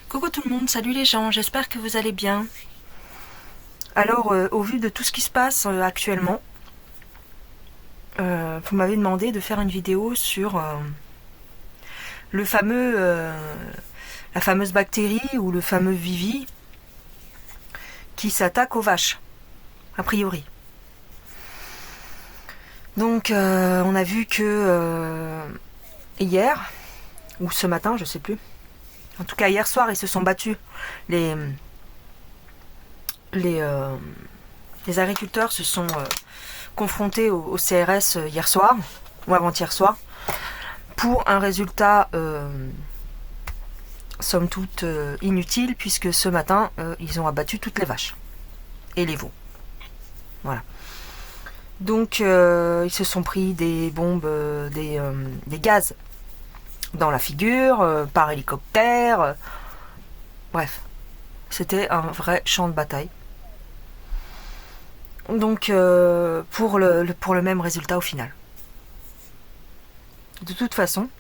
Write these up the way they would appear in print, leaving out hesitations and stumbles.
Coucou tout le monde, salut les gens, j'espère que vous allez bien. Alors, au vu de tout ce qui se passe actuellement, vous m'avez demandé de faire une vidéo sur le fameux, la fameuse bactérie ou le fameux Vivi qui s'attaque aux vaches, a priori. Donc, on a vu que hier, ou ce matin, je sais plus, en tout cas hier soir, ils se sont battus. Les agriculteurs se sont confrontés au CRS hier soir, ou avant-hier soir, pour un résultat somme toute inutile, puisque ce matin, ils ont abattu toutes les vaches et les veaux. Voilà. Donc, ils se sont pris des bombes, des gaz dans la figure, par hélicoptère. Bref, c'était un vrai champ de bataille. Donc, pour le même résultat au final. De toute façon,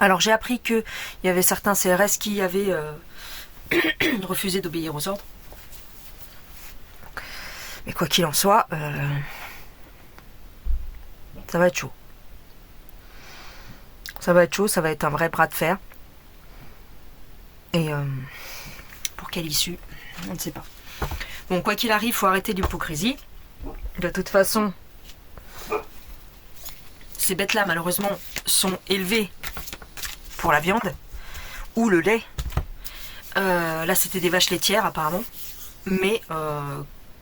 alors j'ai appris qu'il y avait certains CRS qui avaient refusé d'obéir aux ordres. Mais quoi qu'il en soit, ça va être chaud. Ça va être chaud, ça va être un vrai bras de fer. Et pour quelle issue, on ne sait pas. Bon, quoi qu'il arrive, il faut arrêter l'hypocrisie. De toute façon, ces bêtes-là, malheureusement, sont élevées pour la viande ou le lait. Là, c'était des vaches laitières, apparemment. Mais,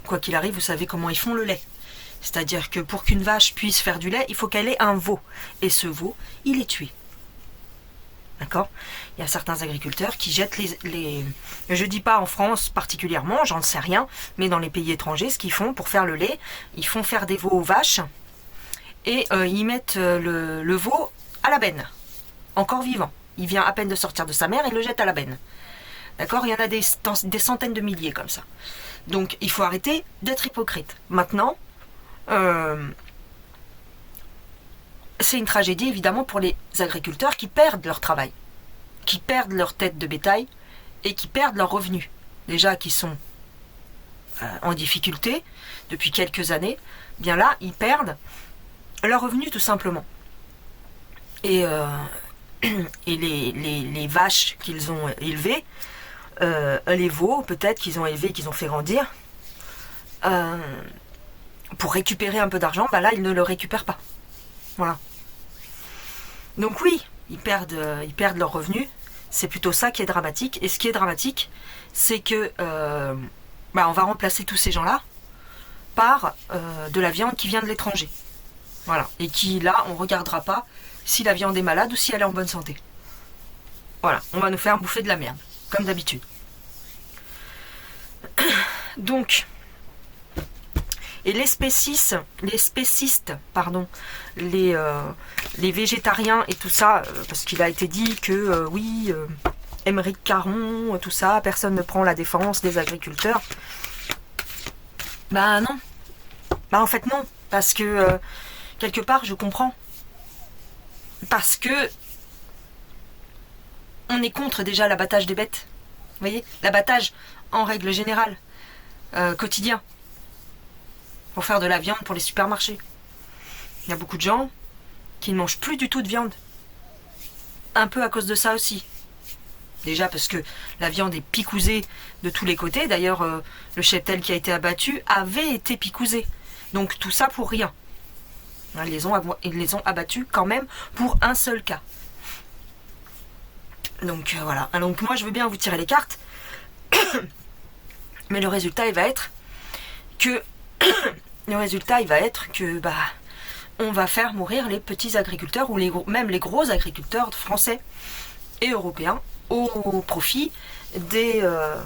quoi qu'il arrive, vous savez comment ils font le lait. C'est-à-dire que pour qu'une vache puisse faire du lait, il faut qu'elle ait un veau. Et ce veau, il est tué. D'accord ? Il y a certains agriculteurs qui jettent les... Je dis pas en France particulièrement, j'en sais rien, mais dans les pays étrangers, ce qu'ils font pour faire le lait, ils font faire des veaux aux vaches et ils mettent le veau à la benne, encore vivant. Il vient à peine de sortir de sa mère et le jette à la benne. D'accord ? Il y en a des centaines de milliers comme ça. Donc il faut arrêter d'être hypocrite. Maintenant, c'est une tragédie évidemment pour les agriculteurs qui perdent leur travail, qui perdent leur tête de bétail et qui perdent leurs revenus. Déjà qui sont en difficulté depuis quelques années, bien là ils perdent leurs revenus tout simplement. Et les vaches qu'ils ont élevées, les veaux peut-être qu'ils ont élevés, qu'ils ont fait grandir, pour récupérer un peu d'argent, bah là ils ne le récupèrent pas. Voilà. Donc oui, ils perdent leurs revenus. C'est plutôt ça qui est dramatique. Et ce qui est dramatique, c'est que on va remplacer tous ces gens-là par de la viande qui vient de l'étranger. Voilà. Et qui, là, on ne regardera pas si la viande est malade ou si elle est en bonne santé. Voilà. On va nous faire bouffer de la merde, comme d'habitude. Donc... Et les spécistes, les végétariens et tout ça, parce qu'il a été dit que Émeric Caron, tout ça, personne ne prend la défense des agriculteurs. Bah non. Bah en fait non, parce que quelque part je comprends. Parce que on est contre déjà l'abattage des bêtes. Vous voyez, l'abattage en règle générale, quotidien. Pour faire de la viande pour les supermarchés. Il y a beaucoup de gens qui ne mangent plus du tout de viande. Un peu à cause de ça aussi. Déjà parce que la viande est picousée de tous les côtés. D'ailleurs, le cheptel qui a été abattu avait été picousé. Donc tout ça pour rien. Ils les ont abattus quand même pour un seul cas. Donc voilà. Donc moi je veux bien vous tirer les cartes. Mais le résultat il va être que on va faire mourir les petits agriculteurs ou même les gros agriculteurs français et européens au profit de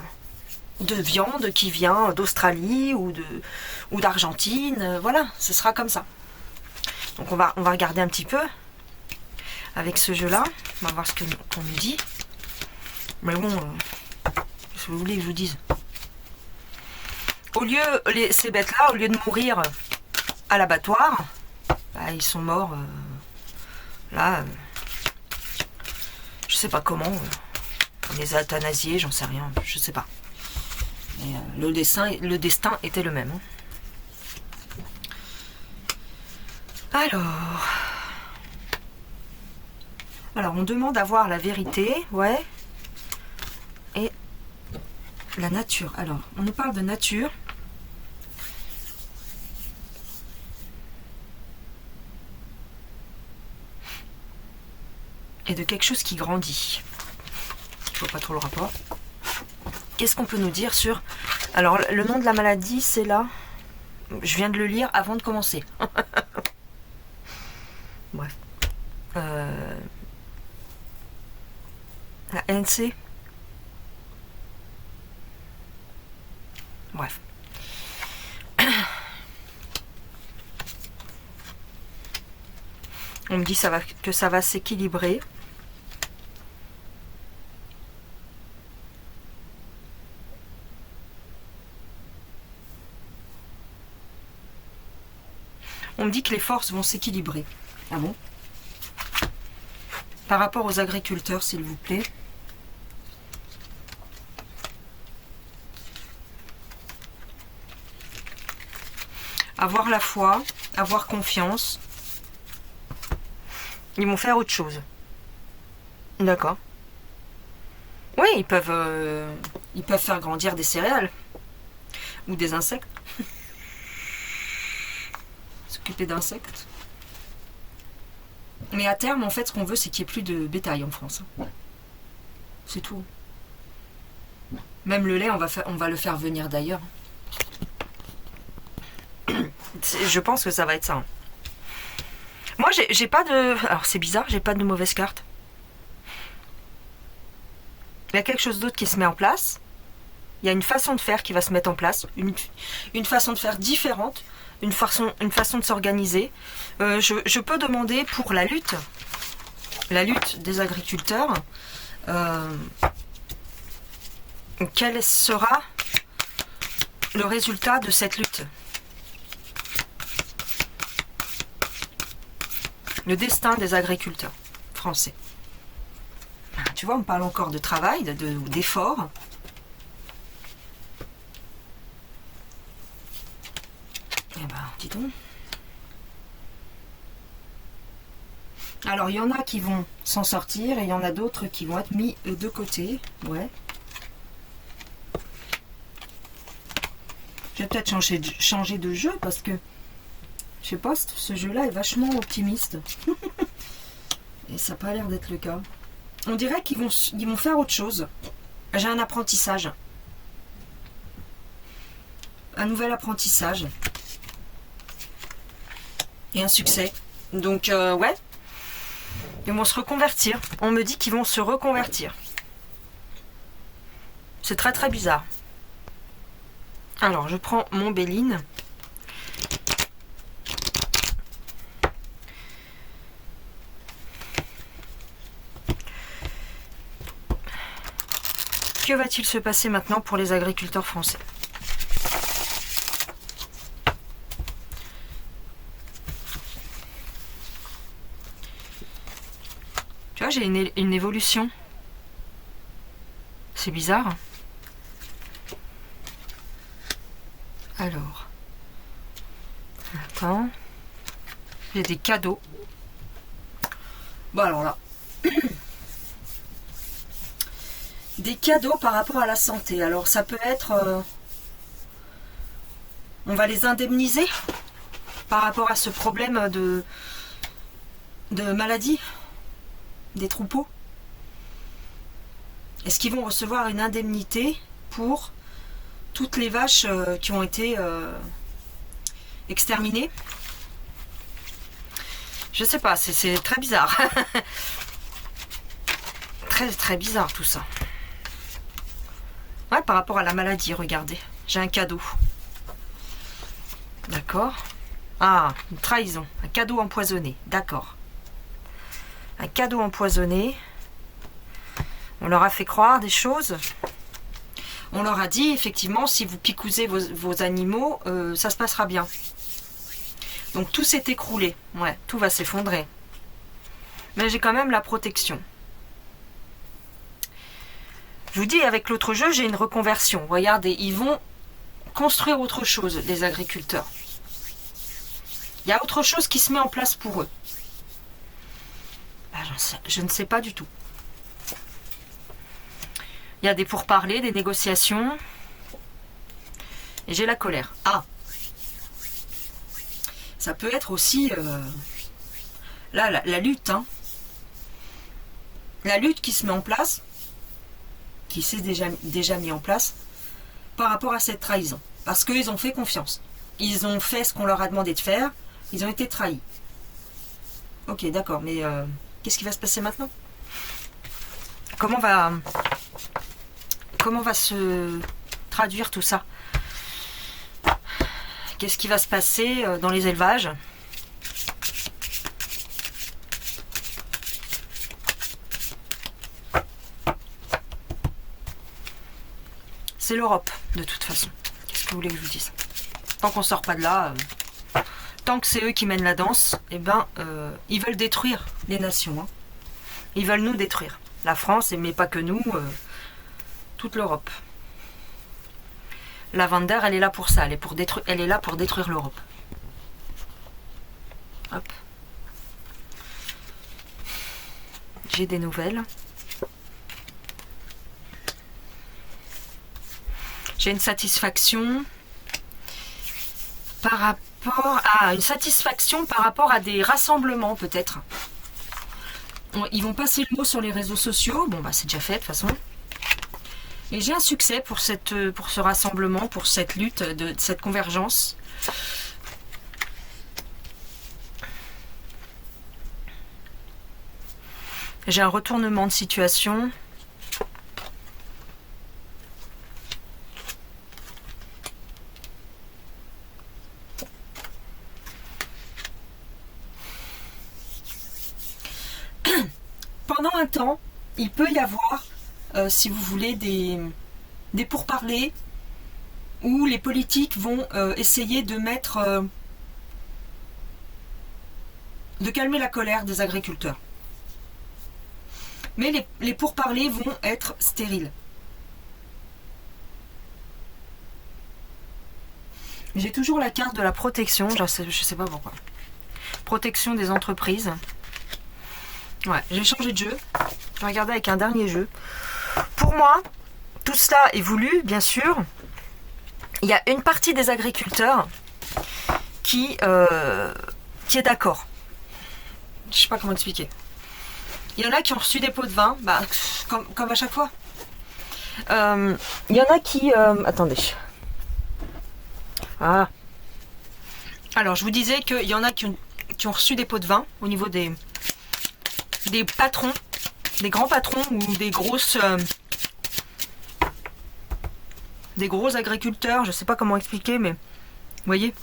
viande qui vient d'Australie ou d'Argentine. Voilà, ce sera comme ça. Donc on va regarder un petit peu avec ce jeu-là. On va voir ce qu'on nous dit. Mais bon, qu'est-ce que vous voulez que je vous dise ? Ces bêtes-là, au lieu de mourir à l'abattoir, ils sont morts je sais pas comment, les euthanasier, j'en sais rien, je sais pas. Mais le destin était le même. Alors, on demande à voir la vérité, ouais, et la nature. Alors, on nous parle de nature. Et de quelque chose qui grandit. Je vois pas trop le rapport. Qu'est-ce qu'on peut nous dire sur... Alors, le nom de la maladie, c'est là. Je viens de le lire avant de commencer. Bref. La NC. Bref. On me dit que ça va s'équilibrer. On me dit que les forces vont s'équilibrer. Ah bon? Par rapport aux agriculteurs, s'il vous plaît. Avoir la foi, avoir confiance. Ils vont faire autre chose. D'accord. Oui, ils peuvent faire grandir des céréales. Ou des insectes. S'occuper d'insectes. Mais à terme, en fait, ce qu'on veut, c'est qu'il n'y ait plus de bétail en France. C'est tout. Même le lait, on va le faire venir d'ailleurs. Je pense que ça va être ça. Moi, j'ai pas de... Alors, c'est bizarre, j'ai pas de mauvaise carte. Il y a quelque chose d'autre qui se met en place. Il y a une façon de faire qui va se mettre en place. Une façon de faire différente. Une façon de s'organiser. Je peux demander pour la lutte des agriculteurs, quel sera le résultat de cette lutte? Le destin des agriculteurs français. Tu vois, on parle encore de travail, d'effort. Eh ben, dis donc. Alors, il y en a qui vont s'en sortir et il y en a d'autres qui vont être mis de côté. Ouais. Je vais peut-être changer de jeu parce que, je sais pas, ce jeu-là est vachement optimiste. Et ça n'a pas l'air d'être le cas. On dirait qu'ils vont faire autre chose. J'ai un apprentissage. Un nouvel apprentissage. Et un succès. Donc, ouais. Ils vont se reconvertir. On me dit qu'ils vont se reconvertir. C'est très très bizarre. Alors, je prends mon Béline. Que va-t-il se passer maintenant pour les agriculteurs français? Tu vois, j'ai une évolution. C'est bizarre. Alors. Attends. J'ai des cadeaux. Bon, alors là. Des cadeaux par rapport à la santé. Alors, ça peut être... on va les indemniser par rapport à ce problème de maladie des troupeaux. Est-ce qu'ils vont recevoir une indemnité pour toutes les vaches qui ont été exterminées? Je sais pas, c'est très bizarre. Très très bizarre tout ça. Ouais, par rapport à la maladie, regardez. J'ai un cadeau. D'accord. Ah, une trahison. Un cadeau empoisonné. D'accord. Un cadeau empoisonné. On leur a fait croire des choses. On leur a dit, effectivement, si vous picousez vos animaux, ça se passera bien. Donc tout s'est écroulé. Ouais, tout va s'effondrer. Mais j'ai quand même la protection. Je vous dis, avec l'autre jeu, j'ai une reconversion. Regardez, ils vont construire autre chose, les agriculteurs. Il y a autre chose qui se met en place pour eux. Ben, je ne sais pas du tout. Il y a des pourparlers, des négociations. Et j'ai la colère. Ah, ça peut être aussi là la lutte. Hein. La lutte qui se met en place, qui s'est déjà mis en place par rapport à cette trahison. Parce qu'ils ont fait confiance. Ils ont fait ce qu'on leur a demandé de faire. Ils ont été trahis. Ok, d'accord, mais qu'est-ce qui va se passer maintenant? Comment va se traduire tout ça? Qu'est-ce qui va se passer dans les élevages? C'est l'Europe, de toute façon. Qu'est-ce que vous voulez que je vous dise? Tant qu'on sort pas de là, tant que c'est eux qui mènent la danse, eh ben, ils veulent détruire les nations. Hein. Ils veulent nous détruire. La France, mais pas que nous, toute l'Europe. La Vander, elle est là pour ça. Elle est là pour détruire l'Europe. Hop. J'ai des nouvelles. J'ai une satisfaction par rapport à des rassemblements peut-être. Ils vont passer le mot sur les réseaux sociaux. Bon bah c'est déjà fait de toute façon. Et j'ai un succès pour ce rassemblement, pour cette lutte, de cette convergence. J'ai un retournement de situation. Pendant un temps, il peut y avoir, si vous voulez, des pourparlers où les politiques vont essayer de de calmer la colère des agriculteurs. Mais les pourparlers vont être stériles. J'ai toujours la carte de la protection, je sais pas pourquoi. Protection des entreprises. Ouais, j'ai changé de jeu. Je vais regarder avec un dernier jeu. Pour moi, tout cela est voulu, bien sûr. Il y a une partie des agriculteurs qui est d'accord. Je sais pas comment expliquer. Il y en a qui ont reçu des pots de vin, bah, comme à chaque fois. Il y en a qui... attendez. Ah. Alors, je vous disais qu'il y en a qui ont reçu des pots de vin au niveau des patrons, des grands patrons ou des gros agriculteurs, je sais pas comment expliquer, mais vous voyez,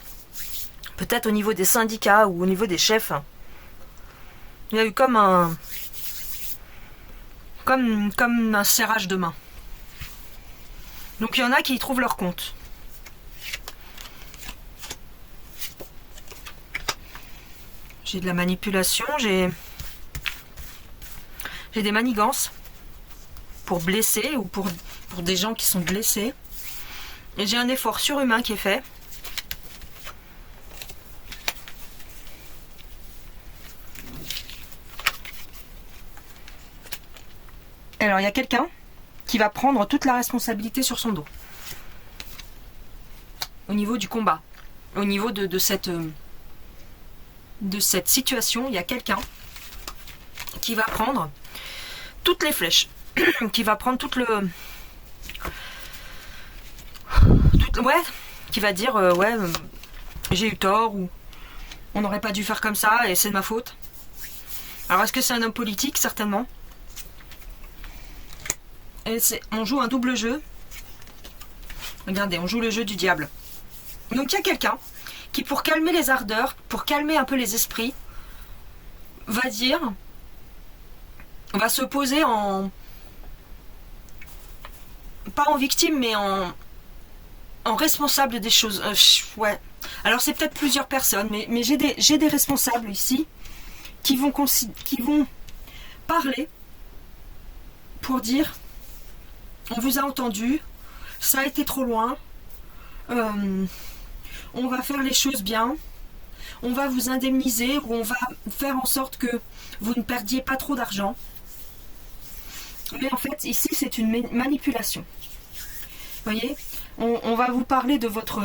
peut-être au niveau des syndicats ou au niveau des chefs, il y a eu comme un serrage de main. Donc il y en a qui y trouvent leur compte. J'ai de la manipulation, j'ai des manigances pour blesser ou pour des gens qui sont blessés. Et j'ai un effort surhumain qui est fait. Alors il y a quelqu'un qui va prendre toute la responsabilité sur son dos. Au niveau du combat. Au niveau de cette situation, il y a quelqu'un qui va prendre toutes les flèches, qui va prendre qui va dire j'ai eu tort ou on n'aurait pas dû faire comme ça et c'est de ma faute. Alors est-ce que c'est un homme politique? Certainement. Et on joue un double jeu. Regardez, on joue le jeu du diable. Donc il y a quelqu'un qui, pour calmer les ardeurs, pour calmer un peu les esprits, va se poser pas en victime, mais en responsable des choses. Ouais. Alors c'est peut-être plusieurs personnes, mais j'ai des responsables ici qui vont parler pour dire on vous a entendu, ça a été trop loin, on va faire les choses bien, on va vous indemniser ou on va faire en sorte que vous ne perdiez pas trop d'argent. Mais en fait, ici, c'est une manipulation. Vous voyez, on va vous parler de votre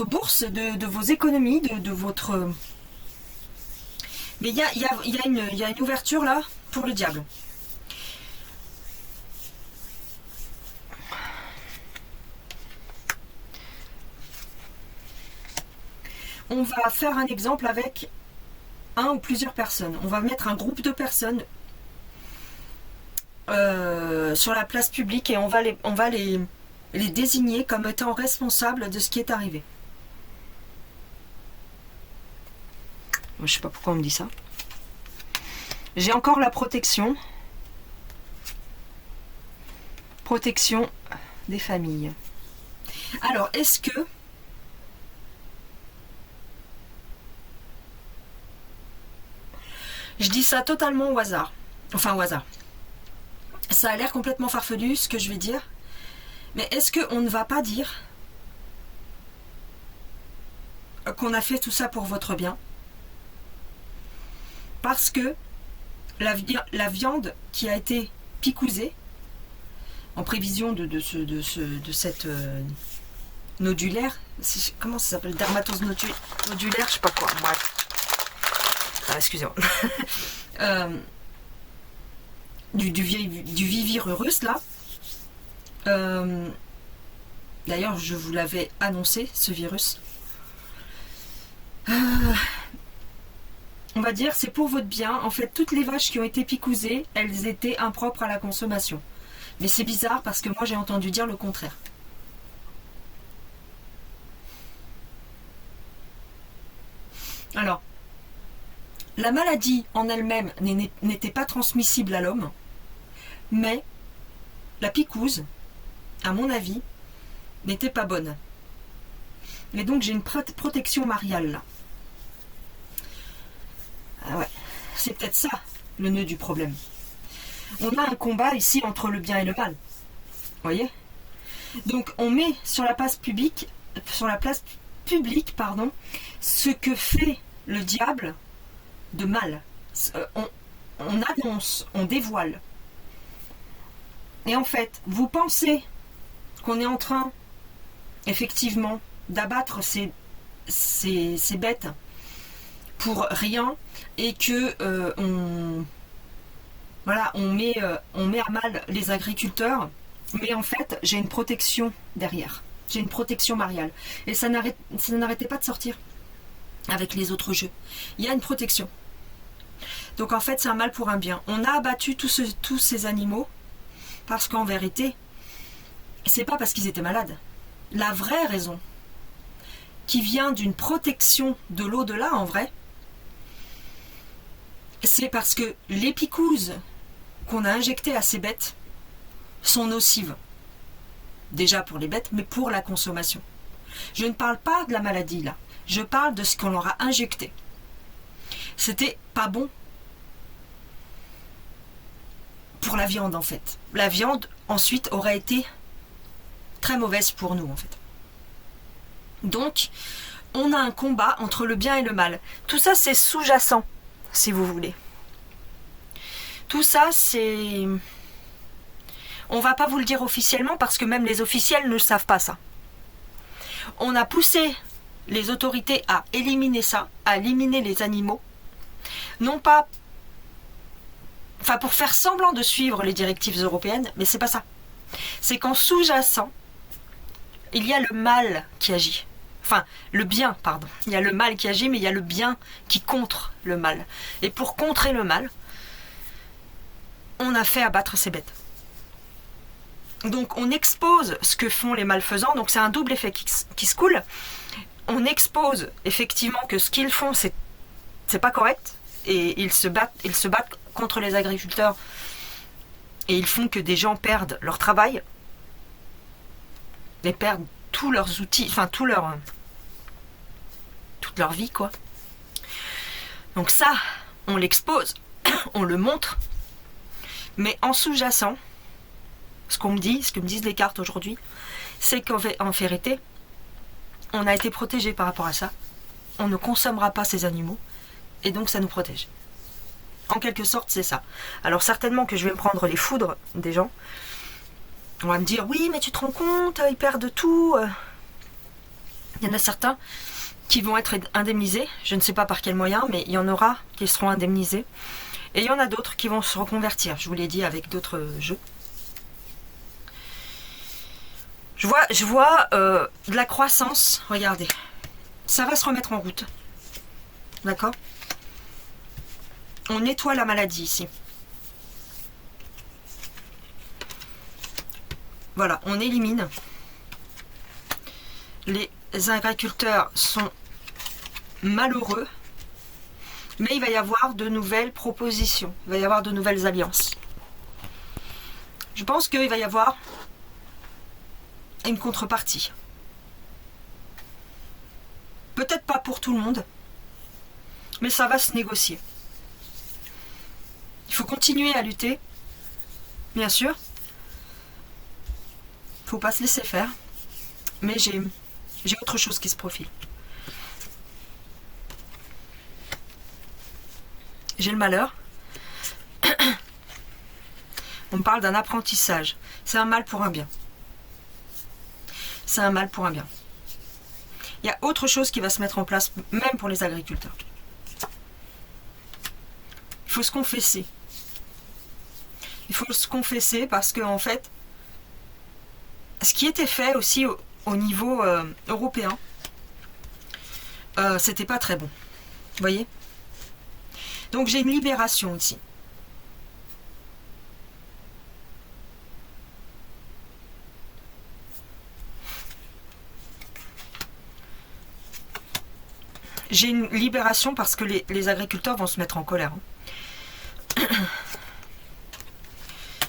bourse, de vos économies, de votre... Mais il y a une ouverture là pour le diable. On va faire un exemple avec un ou plusieurs personnes. On va mettre un groupe de personnes sur la place publique et on va les désigner comme étant responsables de ce qui est arrivé. Je sais pas pourquoi on me dit ça. J'ai encore la protection. Protection des familles. Alors, est-ce que... Je dis ça totalement au hasard. Enfin, au hasard. Ça a l'air complètement farfelu, ce que je vais dire. Mais est-ce qu'on ne va pas dire qu'on a fait tout ça pour votre bien? Parce que la viande qui a été picousée, en prévision de cette nodulaire, comment ça s'appelle? Dermatose nodulaire, je sais pas quoi. Bref. Ah, excusez-moi. du vivirus là. D'ailleurs, je vous l'avais annoncé, ce virus. On va dire, c'est pour votre bien. En fait, toutes les vaches qui ont été picousées, elles étaient impropres à la consommation. Mais c'est bizarre parce que moi, j'ai entendu dire le contraire. Alors, la maladie en elle-même n'était pas transmissible à l'homme, mais la picouse, à mon avis, n'était pas bonne. Et donc j'ai une protection mariale là. Ah ouais, c'est peut-être ça le nœud du problème. On a un combat ici entre le bien et le mal. Vous voyez? Donc on met sur la place publique, ce que fait le diable de mal. On annonce, on dévoile. Et en fait, vous pensez qu'on est en train, effectivement, d'abattre ces bêtes pour rien et que on met à mal les agriculteurs, mais en fait, j'ai une protection derrière. J'ai une protection mariale. Et ça n'arrêtait pas de sortir avec les autres jeux. Il y a une protection. Donc en fait, c'est un mal pour un bien. On a abattu tous ces animaux parce qu'en vérité, c'est pas parce qu'ils étaient malades. La vraie raison, qui vient d'une protection de l'au-delà en vrai, c'est parce que les picouzes qu'on a injectées à ces bêtes sont nocives. Déjà pour les bêtes, mais pour la consommation. Je ne parle pas de la maladie là. Je parle de ce qu'on leur a injecté. C'était pas bon pour la viande en fait. La viande ensuite aurait été très mauvaise pour nous en fait. Donc on a un combat entre le bien et le mal. Tout ça c'est sous-jacent si vous voulez. Tout ça c'est... On va pas vous le dire officiellement parce que même les officiels ne savent pas ça. On a poussé les autorités à éliminer ça, à éliminer les animaux, non pas, enfin pour faire semblant de suivre les directives européennes, mais c'est pas ça. C'est qu'en sous-jacent, il y a le mal qui agit. Enfin, le bien, pardon. Il y a le mal qui agit, mais il y a le bien qui contre le mal. Et pour contrer le mal, on a fait abattre ces bêtes. Donc on expose ce que font les malfaisants, donc c'est un double effet qui se coule. On expose effectivement que ce qu'ils font c'est pas correct et ils se battent contre les agriculteurs et ils font que des gens perdent leur travail et perdent tous leurs outils, enfin toute leur vie quoi. Donc ça, on l'expose, on le montre, Mais en sous-jacent, ce qu'on me dit, ce que me disent les cartes aujourd'hui, c'est qu'en vérité, on a été protégé par rapport à ça. On ne consommera pas ces animaux, et donc ça nous protège. En quelque sorte, c'est ça. Alors certainement que je vais me prendre les foudres des gens. On va me dire, oui, mais tu te rends compte, ils perdent tout. Il y en a certains qui vont être indemnisés, je ne sais pas par quel moyen, mais il y en aura qui seront indemnisés. Et il y en a d'autres qui vont se reconvertir, je vous l'ai dit, avec d'autres jeux. Je vois de la croissance, regardez. Ça va se remettre en route. D'accord ? On nettoie la maladie ici. Voilà, on élimine. Les agriculteurs sont malheureux, mais il va y avoir de nouvelles propositions. Il va y avoir de nouvelles alliances. Je pense qu'il va y avoir une contrepartie. Peut-être pas pour tout le monde, mais ça va se négocier. Il faut continuer à lutter, bien sûr. Il ne faut pas se laisser faire. Mais j'ai autre chose qui se profile. J'ai le malheur. On me parle d'un apprentissage. C'est un mal pour un bien. C'est un mal pour un bien. Il y a autre chose qui va se mettre en place, même pour les agriculteurs. Il faut se confesser. Il faut se confesser parce que, en fait, ce qui était fait aussi au niveau européen, c'était pas très bon. Vous voyez ? Donc j'ai une libération ici. J'ai une libération parce que les agriculteurs vont se mettre en colère.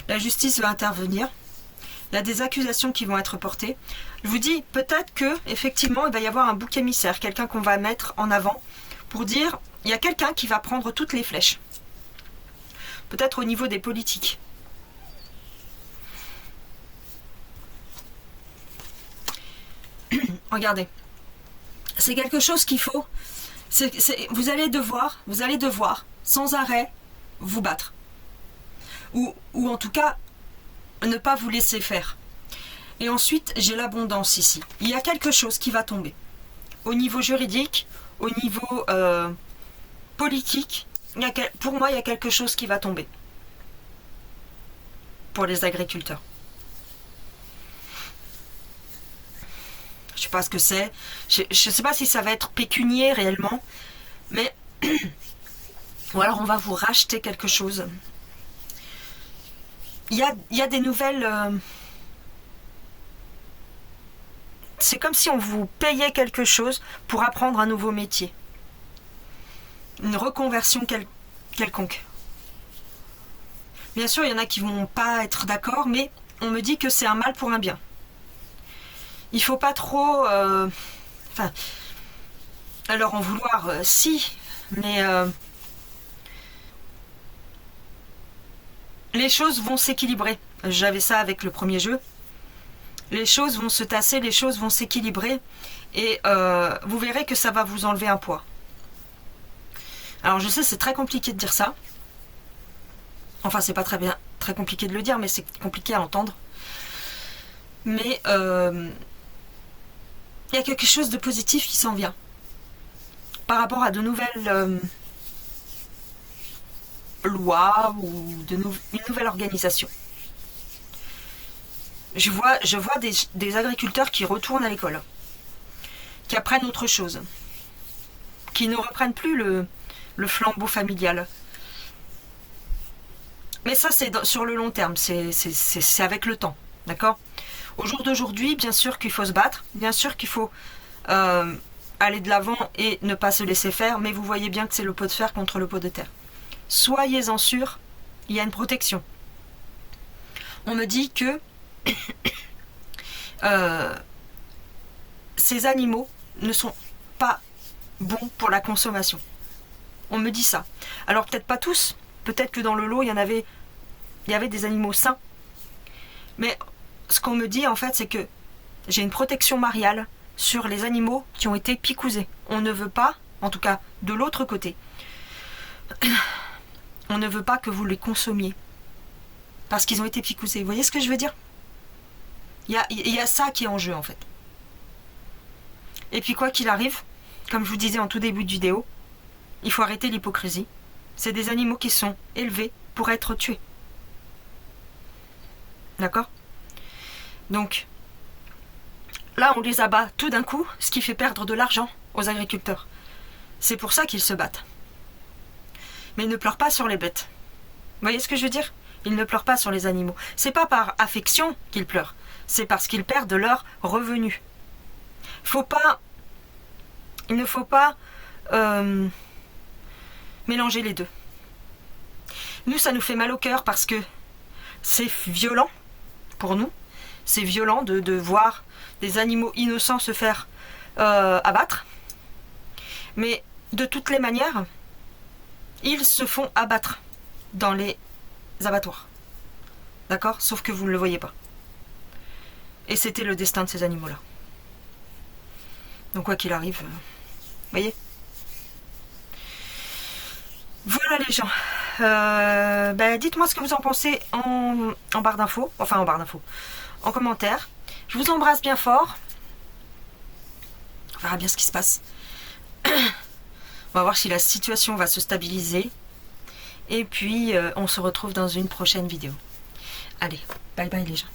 La justice va intervenir. Il y a des accusations qui vont être portées. Je vous dis, peut-être que effectivement, il va y avoir un bouc émissaire, quelqu'un qu'on va mettre en avant pour dire, il y a quelqu'un qui va prendre toutes les flèches. Peut-être au niveau des politiques. Regardez. C'est quelque chose qu'il faut. Vous allez devoir, sans arrêt, vous battre. Ou en tout cas, ne pas vous laisser faire. Et ensuite, j'ai l'abondance ici. Il y a quelque chose qui va tomber. Au niveau juridique, au niveau politique, pour moi, il y a quelque chose qui va tomber. Pour les agriculteurs. Je sais pas ce que c'est. Je sais pas si ça va être pécunier réellement. Mais... ou alors on va vous racheter quelque chose. Il y a des nouvelles... c'est comme si on vous payait quelque chose pour apprendre un nouveau métier. Une reconversion quelconque. Bien sûr, il y en a qui vont pas être d'accord, mais on me dit que c'est un mal pour un bien. Il faut pas trop... alors en vouloir, si, mais... les choses vont s'équilibrer. J'avais ça avec le premier jeu. Les choses vont se tasser, les choses vont s'équilibrer. Et vous verrez que ça va vous enlever un poids. Alors je sais, c'est très compliqué de dire ça. Enfin, c'est pas très compliqué de le dire, mais c'est compliqué à entendre. Mais il y a quelque chose de positif qui s'en vient. Par rapport à de nouvelles lois ou une nouvelle organisation. Je vois des agriculteurs qui retournent à l'école, qui apprennent autre chose, qui ne reprennent plus le flambeau familial. Mais ça, c'est sur le long terme, c'est avec le temps, d'accord ? Au jour d'aujourd'hui, bien sûr qu'il faut se battre, bien sûr qu'il faut aller de l'avant et ne pas se laisser faire, mais vous voyez bien que c'est le pot de fer contre le pot de terre. Soyez-en sûrs, il y a une protection. On me dit que ces animaux ne sont pas bons pour la consommation. On me dit ça. Alors peut-être pas tous, peut-être que dans le lot il y en avait il y avait des animaux sains. Mais ce qu'on me dit en fait, c'est que j'ai une protection mariale sur les animaux qui ont été picousés. On ne veut pas, en tout cas de l'autre côté, on ne veut pas que vous les consommiez. Parce qu'ils ont été picousés. Vous voyez ce que je veux dire? Il y a ça qui est en jeu en fait. Et puis quoi qu'il arrive, comme je vous disais en tout début de vidéo, il faut arrêter l'hypocrisie. C'est des animaux qui sont élevés pour être tués. D'accord? Donc, là on les abat tout d'un coup, ce qui fait perdre de l'argent aux agriculteurs. C'est pour ça qu'ils se battent. Mais ils ne pleurent pas sur les bêtes. Vous voyez ce que je veux dire? Ils ne pleurent pas sur les animaux. C'est pas par affection qu'ils pleurent. C'est parce qu'ils perdent leurs revenus. Il ne faut pas mélanger les deux. Nous, ça nous fait mal au cœur parce que c'est violent pour nous. C'est violent de voir des animaux innocents se faire abattre. Mais de toutes les manières, ils se font abattre dans les abattoirs. D'accord? Sauf que vous ne le voyez pas. Et c'était le destin de ces animaux-là. Donc quoi qu'il arrive, voyez? Voilà les gens. Dites-moi ce que vous en pensez en barre d'infos. Enfin en barre d'infos. En commentaire. Je vous embrasse bien fort. On verra bien ce qui se passe. On va voir si la situation va se stabiliser. Et puis on se retrouve dans une prochaine vidéo. Allez, bye bye les gens.